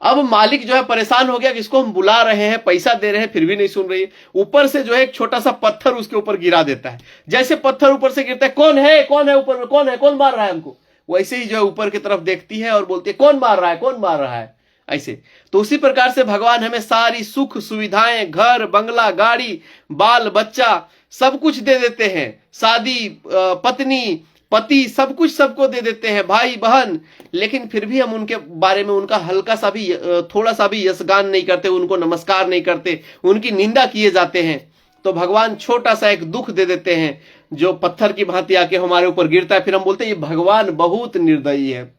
अब मालिक जो है परेशान हो गया कि इसको हम बुला रहे हैं, पैसा दे रहे हैं, फिर भी नहीं सुन रही है। ऊपर से जो है एक छोटा सा पत्थर उसके ऊपर गिरा देता है। जैसे पत्थर ऊपर से गिरता है, कौन है ऊपर में, कौन है, कौन मार रहा है हमको, वैसे ही जो है ऊपर की तरफ देखती है और बोलती है कौन मार रहा है, कौन मार रहा है, ऐसे। तो उसी प्रकार से भगवान हमें सारी सुख सुविधाएं, घर बंगला गाड़ी बाल बच्चा सब कुछ दे देते हैं, शादी पत्नी पति सब कुछ सबको दे देते हैं, भाई बहन, लेकिन फिर भी हम उनके बारे में उनका हल्का सा भी थोड़ा सा भी यशगान नहीं करते, उनको नमस्कार नहीं करते, उनकी निंदा किए जाते हैं। तो भगवान छोटा सा एक दुख दे देते हैं जो पत्थर की भांति आके हमारे ऊपर गिरता है। फिर हम बोलते हैं ये भगवान बहुत निर्दयी है,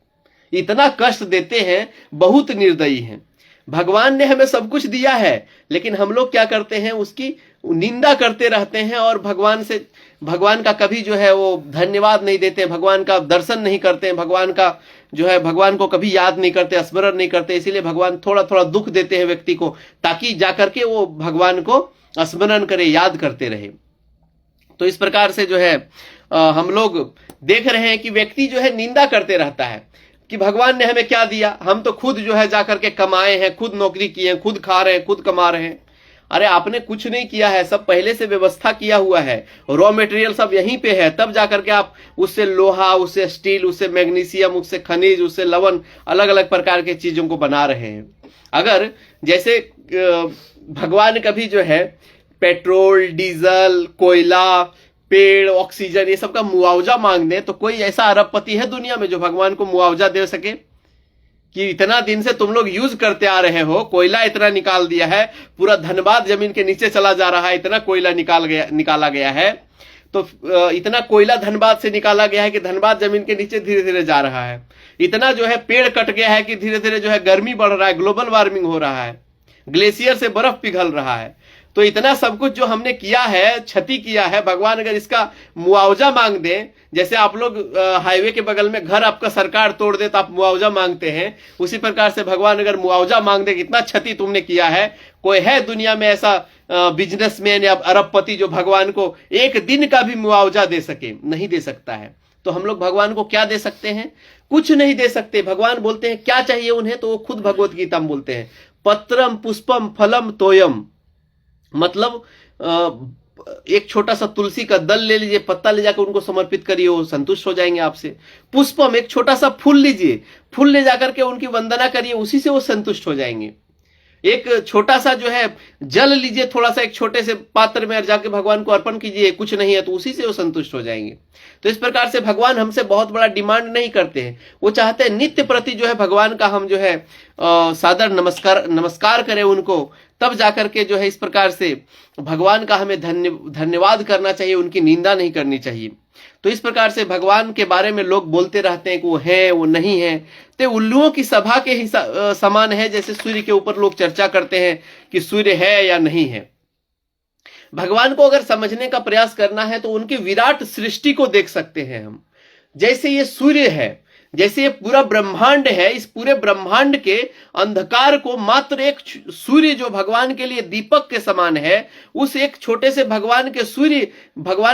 इतना कष्ट देते हैं, बहुत निर्दयी है। भगवान ने हमें सब कुछ दिया है, लेकिन हम लोग क्या करते हैं, उसकी निंदा करते रहते हैं और भगवान का कभी जो है वो धन्यवाद नहीं देते, भगवान का दर्शन नहीं करते हैं, भगवान का जो है भगवान को कभी याद नहीं करते, स्मरण नहीं करते। इसीलिए भगवान थोड़ा थोड़ा दुख देते हैं व्यक्ति को, ताकि जाकर के वो भगवान को स्मरण करे, याद करते रहे। तो इस प्रकार से जो है हम लोग देख रहे हैं कि व्यक्ति जो है निंदा करते रहता है कि भगवान ने हमें क्या दिया, हम तो खुद जो है जाकर के कमाए हैं, खुद नौकरी किए हैं, खुद खा रहे हैं, खुद कमा रहे हैं। अरे आपने कुछ नहीं किया है, सब पहले से व्यवस्था किया हुआ है, रॉ मटेरियल सब यहीं पे है, तब जाकर के आप उससे लोहा, उससे स्टील, उससे मैग्नीशियम, उससे खनिज, उससे लवण, अलग अलग प्रकार के चीजों को बना रहे हैं। अगर जैसे भगवान कभी जो है पेट्रोल, डीजल, कोयला, पेड़, ऑक्सीजन, ये सब का मुआवजा मांग दे, तो कोई ऐसा अरबपति है दुनिया में जो भगवान को मुआवजा दे सके कि इतना दिन से तुम लोग यूज करते आ रहे हो, कोयला इतना निकाल दिया है, पूरा धनबाद जमीन के नीचे चला जा रहा है, इतना कोयला निकाला गया है, तो इतना कोयला धनबाद से निकाला गया है कि धनबाद जमीन के नीचे धीरे धीरे जा रहा है। इतना जो है पेड़ कट गया है कि धीरे धीरे जो है गर्मी बढ़ रहा है, ग्लोबल वार्मिंग हो रहा है, ग्लेशियर से बर्फ पिघल रहा है। तो इतना सब कुछ जो हमने किया है, क्षति किया है, भगवान अगर इसका मुआवजा मांग दे, जैसे आप लोग हाईवे के बगल में घर आपका सरकार तोड़ दे तो आप मुआवजा मांगते हैं, उसी प्रकार से भगवान अगर मुआवजा मांग दे, कितना क्षति तुमने किया है। कोई है दुनिया में ऐसा बिजनेसमैन या अरबपति जो भगवान को एक दिन का भी मुआवजा दे सके? नहीं दे सकता है। तो हम लोग भगवान को क्या दे सकते हैं? कुछ नहीं दे सकते। भगवान बोलते हैं क्या चाहिए उन्हें, तो वो खुद भगवत गीता में बोलते हैं पत्रम पुष्पम फलम तोयम, मतलब एक छोटा सा तुलसी का दल ले लीजिए, पत्ता ले जाकर उनको समर्पित करिए, वो संतुष्ट हो जाएंगे आपसे। पुष्पम, एक छोटा सा फूल लीजिए, फूल ले जाकर के उनकी वंदना करिए, उसी से वो संतुष्ट हो जाएंगे। एक छोटा सा जो है जल लीजिए, थोड़ा सा एक छोटे से पात्र में जाके भगवान को अर्पण कीजिए, कुछ नहीं है तो उसी से वो संतुष्ट हो जाएंगे। तो इस प्रकार से भगवान हमसे बहुत बड़ा डिमांड नहीं करते हैं, वो चाहते हैं नित्य प्रति जो है भगवान का हम जो है सादर नमस्कार करें उनको, तब जाकर के जो है इस प्रकार से भगवान का हमें धन्यवाद करना चाहिए, उनकी निंदा नहीं करनी चाहिए। तो इस प्रकार से भगवान के बारे में लोग बोलते रहते हैं कि वो है वो नहीं है, तो उल्लुओं की सभा के ही समान है, जैसे सूर्य के ऊपर लोग चर्चा करते हैं कि सूर्य है या नहीं है। भगवान को अगर समझने का प्रयास करना है तो उनकी विराट सृष्टि को देख सकते हैं हम। जैसे ये सूर्य है, जैसे ये पूरा ब्रह्मांड है, इस पूरे ब्रह्मांड के अंधकार को मात्र एक सूर्य जो भगवान के लिए दीपक के समान है, उस एक छोटे से भगवान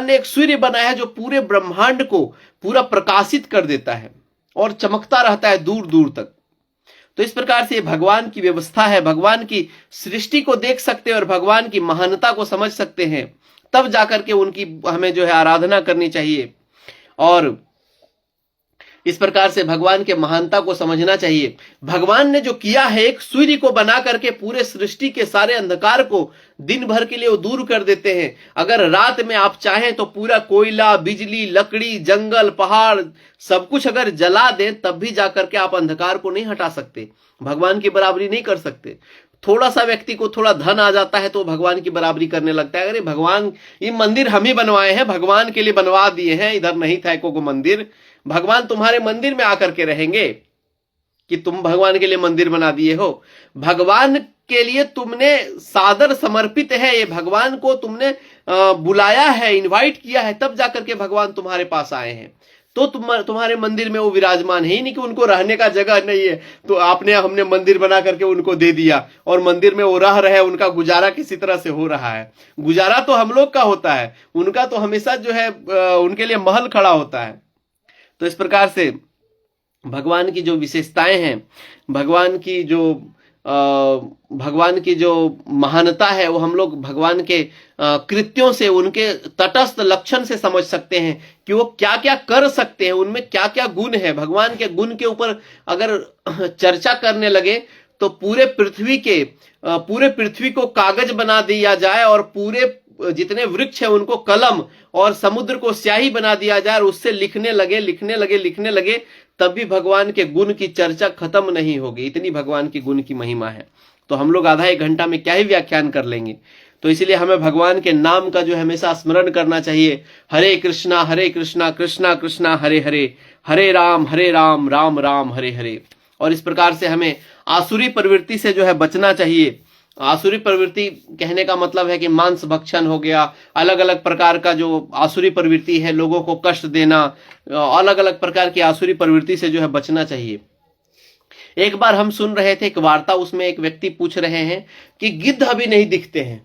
ने एक सूर्य बनाया है जो पूरे ब्रह्मांड को पूरा प्रकाशित कर देता है और चमकता रहता है दूर दूर तक। तो इस प्रकार से भगवान की व्यवस्था है, भगवान की सृष्टि को देख सकते हैं और भगवान की महानता को समझ सकते हैं, तब जाकर के उनकी हमें जो है आराधना करनी चाहिए और इस प्रकार से भगवान के महानता को समझना चाहिए। भगवान ने जो किया है, एक सूर्य को बना करके पूरे सृष्टि के सारे अंधकार को दिन भर के लिए वो दूर कर देते हैं। अगर रात में आप चाहें तो पूरा कोयला, बिजली, लकड़ी, जंगल, पहाड़ सब कुछ अगर जला दें, तब भी जाकर के आप अंधकार को नहीं हटा सकते, भगवान की बराबरी नहीं कर सकते। थोड़ा सा व्यक्ति को थोड़ा धन आ जाता है तो भगवान की बराबरी करने लगता है, अरे भगवान, ये मंदिर हम ही बनवाए हैं, भगवान के लिए बनवा दिए हैं, इधर नहीं था एको को मंदिर, भगवान तुम्हारे मंदिर में आकर के रहेंगे कि तुम भगवान के लिए मंदिर बना दिए हो। भगवान के लिए तुमने सादर समर्पित है, ये भगवान को तुमने बुलाया है, इनवाइट किया है, तब जाकर के भगवान तुम्हारे पास आए हैं। तो तुम्हारे मंदिर में वो विराजमान है ही नहीं कि उनको रहने का जगह नहीं है तो हमने मंदिर बना करके उनको दे दिया और मंदिर में वो रह रहे, उनका गुजारा किसी तरह से हो रहा है। गुजारा तो हम लोग का होता है, उनका तो हमेशा जो है उनके लिए महल खड़ा होता है। तो इस प्रकार से भगवान की जो विशेषताएं हैं, भगवान की जो महानता है, वो हम लोग भगवान के कृत्यों से, उनके तटस्थ लक्षण से समझ सकते हैं कि वो क्या क्या कर सकते हैं, उनमें क्या क्या गुण है। भगवान के गुण के ऊपर अगर चर्चा करने लगे तो पूरे पृथ्वी को कागज बना दिया जाए और पूरे जितने वृक्ष है उनको कलम और समुद्र को स्याही बना दिया जाए और उससे लिखने लगे, तब भी भगवान के गुण की चर्चा खत्म नहीं होगी। इतनी भगवान की गुण की महिमा है। तो हम लोग आधा एक घंटा में क्या ही व्याख्यान कर लेंगे। तो इसलिए हमें भगवान के नाम का जो है हमेशा स्मरण करना चाहिए। हरे कृष्णा कृष्णा कृष्णा हरे हरे, हरे राम राम राम हरे हरे। और इस प्रकार से हमें आसुरी प्रवृत्ति से जो है बचना चाहिए। आसुरी प्रवृत्ति कहने का मतलब है कि मांस भक्षण हो गया, अलग अलग प्रकार का जो आसुरी प्रवृत्ति है, लोगों को कष्ट देना, अलग अलग प्रकार की आसुरी प्रवृत्ति से जो है बचना चाहिए। एक बार हम सुन रहे थे एक वार्ता, उसमें एक व्यक्ति पूछ रहे हैं कि गिद्ध अभी नहीं दिखते हैं,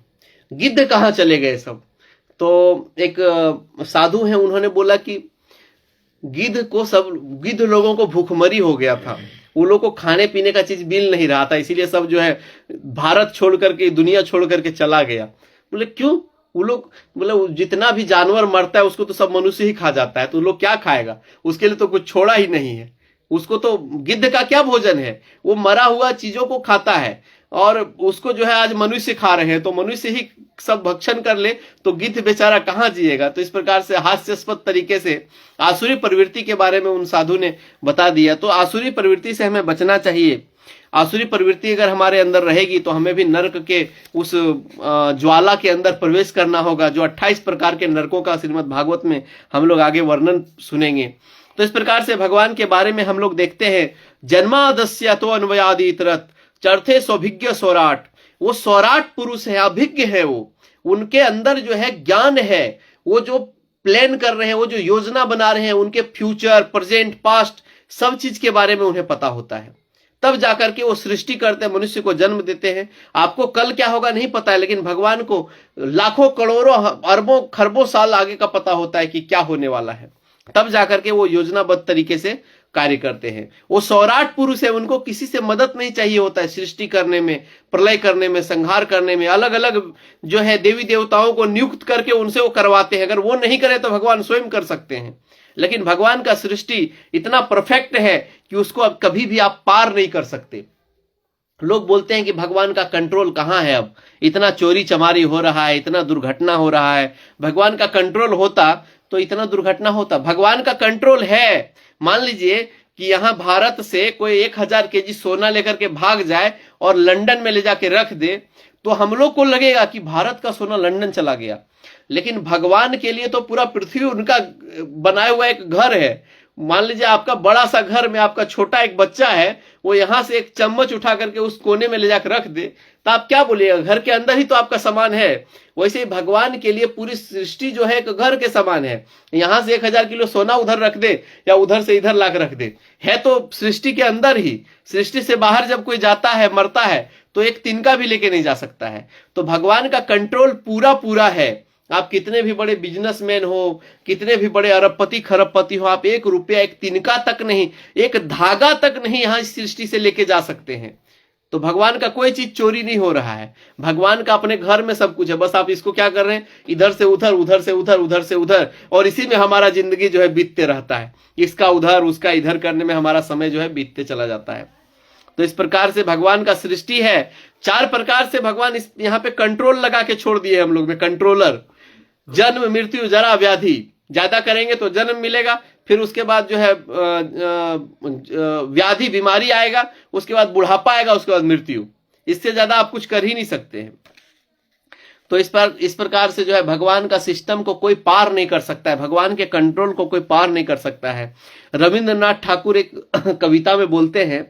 गिद्ध कहाँ चले गए सब। तो एक साधु हैं, उन्होंने बोला कि गिद्ध लोगों को भूखमरी हो गया था, उन लोगों को खाने पीने का चीज मिल नहीं रहा था, इसीलिए सब जो है भारत छोड़ करके, दुनिया छोड़ करके चला गया। बोले क्यों? वो लोग बोले जितना भी जानवर मरता है उसको तो सब मनुष्य ही खा जाता है, तो लोग क्या खाएगा, उसके लिए तो कुछ छोड़ा ही नहीं है। उसको तो गिद्ध का क्या भोजन है, वो मरा हुआ चीजों को खाता है और उसको जो है आज मनुष्य खा रहे हैं, तो मनुष्य ही सब भक्षण कर ले तो गिद्ध बेचारा कहाँ जिएगा। तो इस प्रकार से हास्यास्पद तरीके से आसुरी प्रवृत्ति के बारे में उन साधु ने बता दिया। तो आसुरी प्रवृत्ति से हमें बचना चाहिए। आसुरी प्रवृत्ति अगर हमारे अंदर रहेगी तो हमें भी नरक के उस ज्वाला के अंदर प्रवेश करना होगा, जो 28 प्रकार के नरकों का श्रीमद् भागवत में हम लोग आगे वर्णन सुनेंगे। तो इस प्रकार से भगवान के बारे में हम लोग देखते हैं, जन्मादस्य तो अन्वयादि इतरत चरथे सौभिज्ञ सौराट। वो सौराट पुरुष है, अभिज्ञ है, वो उनके अंदर जो है ज्ञान है, वो जो प्लान कर रहे हैं, वो जो योजना बना रहे हैं, उनके फ्यूचर, प्रेजेंट, पास्ट सब चीज के बारे में उन्हें पता होता है। तब जाकर के वो सृष्टि करते हैं, मनुष्य को जन्म देते हैं। आपको कल क्या होगा नहीं पता है, लेकिन भगवान को लाखों करोड़ों अरबों खरबों साल आगे का पता होता है कि क्या होने वाला है। तब जाकर के वो योजनाबद्ध तरीके से कार्य करते हैं। वो सौराट पुरुष है, उनको किसी से मदद नहीं चाहिए होता है सृष्टि करने में, प्रलय करने में, संहार करने में। अलग अलग जो है देवी देवताओं को नियुक्त करके उनसे वो करवाते हैं। अगर वो नहीं करे तो भगवान स्वयं कर सकते हैं। लेकिन भगवान का सृष्टि इतना परफेक्ट है कि उसको अब कभी भी आप पार नहीं कर सकते। लोग बोलते हैं कि भगवान का कंट्रोल कहां है, अब इतना चोरी चमारी हो रहा है, इतना दुर्घटना हो रहा है। भगवान का कंट्रोल होता तो इतना दुर्घटना होता? भगवान का कंट्रोल है। मान लीजिए कि यहां भारत से कोई 1000 केजी सोना लेकर के भाग जाए और लंदन में ले जाके रख दे, तो हम लोग को लगेगा कि भारत का सोना लंदन चला गया। लेकिन भगवान के लिए तो पूरा पृथ्वी उनका बनाया हुआ एक घर है। मान लीजिए आपका बड़ा सा घर में आपका छोटा एक बच्चा है, वो यहां से एक चम्मच उठा करके उस कोने में ले जाकर रख दे, तो आप क्या बोलिएगा? घर के अंदर ही तो आपका सामान है। वैसे ही भगवान के लिए पूरी सृष्टि जो है एक घर के समान है। यहां से 1000 किलो सोना उधर रख दे या उधर से इधर लाकर रख दे, है तो सृष्टि के अंदर ही। सृष्टि से बाहर जब कोई जाता है, मरता है, तो एक तिनका भी लेके नहीं जा सकता है। तो भगवान का कंट्रोल पूरा पूरा है। आप कितने भी बड़े बिजनेसमैन हो, कितने भी बड़े अरबपति खरबपति हो, आप 1 रुपया, एक तिनका तक नहीं, एक धागा तक नहीं यहां इस सृष्टि से लेके जा सकते हैं। तो भगवान का कोई चीज चोरी नहीं हो रहा है। भगवान का अपने घर में सब कुछ है। बस आप इसको क्या कर रहे हैं, इधर से उधर, उधर से उधर, उधर से उधर, और इसी में हमारा जिंदगी जो है बीतते रहता है। इसका उधर, उसका इधर करने में हमारा समय जो है बीतते चला जाता है। तो इस प्रकार से भगवान का सृष्टि है। 4 प्रकार से भगवान यहाँ पे कंट्रोल लगा के छोड़ दिए हम लोग में, कंट्रोलर। जन्म, मृत्यु, जरा, व्याधि। ज्यादा करेंगे तो जन्म मिलेगा, फिर उसके बाद जो है व्याधि, बीमारी आएगा, उसके बाद बुढ़ापा आएगा, उसके बाद मृत्यु। इससे ज्यादा आप कुछ कर ही नहीं सकते हैं। तो इस प्रकार से जो है भगवान का सिस्टम को कोई पार नहीं कर सकता है, भगवान के कंट्रोल को कोई पार नहीं कर सकता है। रविंद्रनाथ ठाकुर एक कविता में बोलते हैं,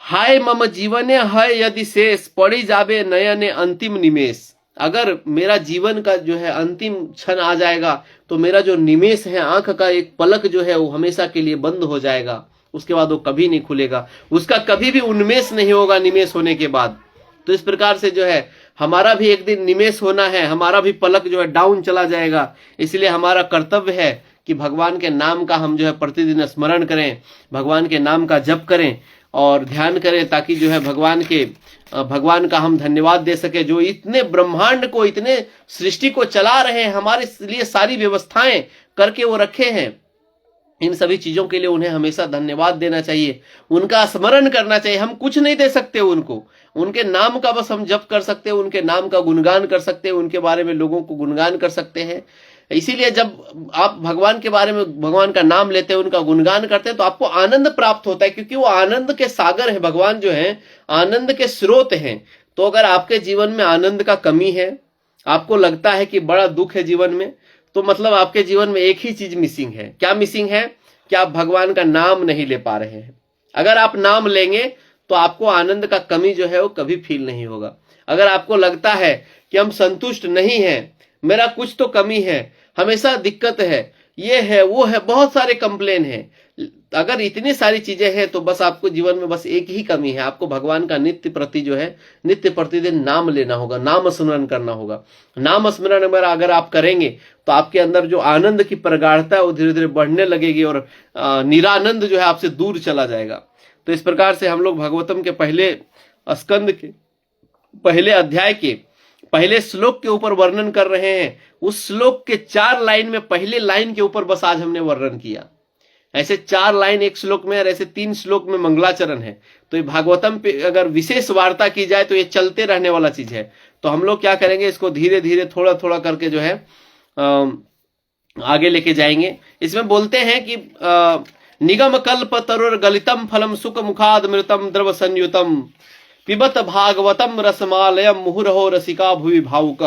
हाय मम जीवने है यदि शेष, पड़ी जाबे नयने अंतिम निमेष। अगर मेरा जीवन का जो है अंतिम क्षण आ जाएगा तो मेरा जो निमेष है, आंख का एक पलक जो है, वो हमेशा के लिए बंद हो जाएगा। उसके बाद वो कभी नहीं खुलेगा, उसका कभी भी उन्मेष नहीं होगा निमेष होने के बाद। तो इस प्रकार से जो है हमारा भी एक दिन निमेष होना है, हमारा भी पलक जो है डाउन चला जाएगा। इसलिए हमारा कर्तव्य है कि भगवान के नाम का हम जो है प्रतिदिन स्मरण करें, भगवान के नाम का जप करें और ध्यान करें, ताकि जो है भगवान का हम धन्यवाद दे सके, जो इतने ब्रह्मांड को, इतने सृष्टि को चला रहे हैं, हमारे लिए सारी व्यवस्थाएं करके वो रखे हैं। इन सभी चीजों के लिए उन्हें हमेशा धन्यवाद देना चाहिए, उनका स्मरण करना चाहिए। हम कुछ नहीं दे सकते उनको, उनके नाम का बस हम जप कर सकते हैं, उनके नाम का गुणगान कर सकते हैं, उनके बारे में लोगों को गुणगान कर सकते हैं। इसीलिए जब आप भगवान के बारे में, भगवान का नाम लेते हैं, उनका गुणगान करते हैं, तो आपको आनंद प्राप्त होता है, क्योंकि वो आनंद के सागर है। भगवान जो है आनंद के स्रोत हैं। तो अगर आपके जीवन में आनंद का कमी है, आपको लगता है कि बड़ा दुख है जीवन में, तो मतलब आपके जीवन में एक ही चीज मिसिंग है। क्या मिसिंग है? कि आप भगवान का नाम नहीं ले पा रहे हैं। अगर आप नाम लेंगे तो आपको आनंद का कमी जो है वो कभी फील नहीं होगा। अगर आपको लगता है कि हम संतुष्ट नहीं हैं, मेरा कुछ तो कमी है, हमेशा दिक्कत है, ये है, वो है, बहुत सारे कंप्लेन है, अगर इतनी सारी चीजें हैं, तो बस आपको जीवन में बस एक ही कमी है, आपको भगवान का नित्य प्रति जो है नित्य प्रतिदिन नाम लेना होगा, नाम स्मरण करना होगा। नाम स्मरण अगर आप करेंगे तो आपके अंदर जो आनंद की प्रगाढ़ता है वो धीरे धीरे बढ़ने लगेगी और निरानंद जो है आपसे दूर चला जाएगा। तो इस प्रकार से हम लोग भागवतम के पहले स्कंद के पहले अध्याय के पहले श्लोक के ऊपर वर्णन कर रहे हैं। उस श्लोक के 4 लाइन में पहले लाइन के ऊपर बस आज हमने वर्णन किया। ऐसे 4 लाइन एक श्लोक में और ऐसे 3 श्लोक में मंगलाचरण है। तो ये भागवतम पे अगर विशेष वार्ता की जाए तो ये चलते रहने वाला चीज है। तो हम लोग क्या करेंगे, इसको धीरे धीरे थोड़ा थोड़ा करके जो है आगे लेके जाएंगे। इसमें बोलते हैं कि निगम कल्प तरुर गलितम फलम सुख मुखाद मृतम द्रव संयुतम पिबत भागवतम रसमालयम मुहुरहो रसिका भुवि भावुक।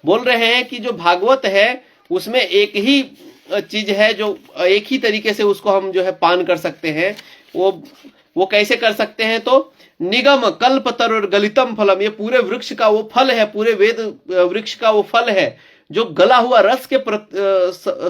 बोल रहे हैं कि जो भागवत है उसमें एक ही चीज है, जो एक ही तरीके से उसको हम जो है पान कर सकते हैं। वो कैसे कर सकते हैं? तो निगम कल्प तरुर गलितम फलम, ये पूरे वृक्ष का वो फल है, पूरे वेद वृक्ष का वो फल है जो गला हुआ रस के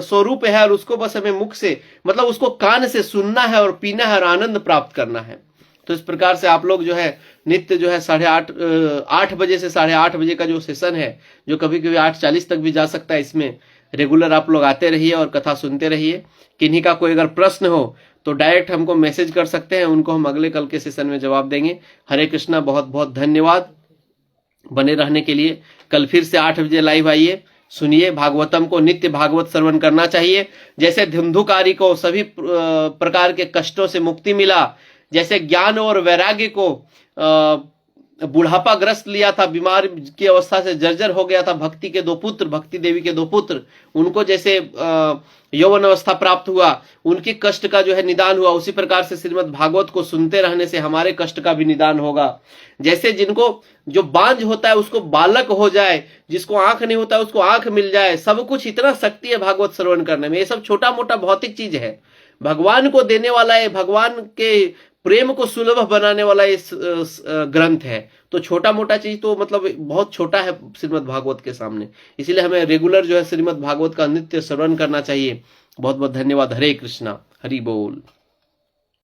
स्वरूप है, और उसको बस हमें मुख से, मतलब उसको कान से सुनना है और पीना है और आनंद प्राप्त करना है। तो इस प्रकार से आप लोग जो है नित्य जो है 8:30 बजे से 8:30 बजे का जो सेशन है, जो कभी कभी 8:40 तक भी जा सकता है, इसमें रेगुलर आप लोग आते रहिए और कथा सुनते रहिए। किन्हीं का कोई अगर प्रश्न हो तो डायरेक्ट हमको मैसेज कर सकते हैं, उनको हम अगले कल के सेशन में जवाब देंगे। हरे कृष्णा, बहुत बहुत धन्यवाद बने रहने के लिए। कल फिर से 8 बजे लाइव आइए, सुनिए भागवतम को, नित्य भागवत श्रवण करना चाहिए। जैसे धुंधुकारी को सभी प्रकार के कष्टों से मुक्ति मिला, जैसे ज्ञान और वैराग्य को बुढ़ापा ग्रस्त लिया था, बीमार की अवस्था से जर्जर हो गया था, भक्ति के 2 पुत्र, भक्ति देवी के 2 पुत्र, उनको जैसे यौवन अवस्था प्राप्त हुआ, उनके कष्ट का जो है निदान हुआ, उसी प्रकार से श्रीमद् भागवत को सुनते रहने से हमारे कष्ट का भी निदान होगा। जैसे जिनको जो बांझ होता है उसको बालक हो जाए, जिसको आंख नहीं होता है उसको आंख मिल जाए, सब कुछ इतना शक्ति है भागवत श्रवण करने में। ये सब छोटा मोटा भौतिक चीज है, भगवान को देने वाला है, भगवान के प्रेम को सुलभ बनाने वाला इस ग्रंथ है। तो छोटा मोटा चीज तो मतलब बहुत छोटा है श्रीमद् भागवत के सामने। इसीलिए हमें रेगुलर जो है श्रीमद् भागवत का नित्य श्रवण करना चाहिए। बहुत बहुत धन्यवाद। हरे कृष्णा, हरि बोल।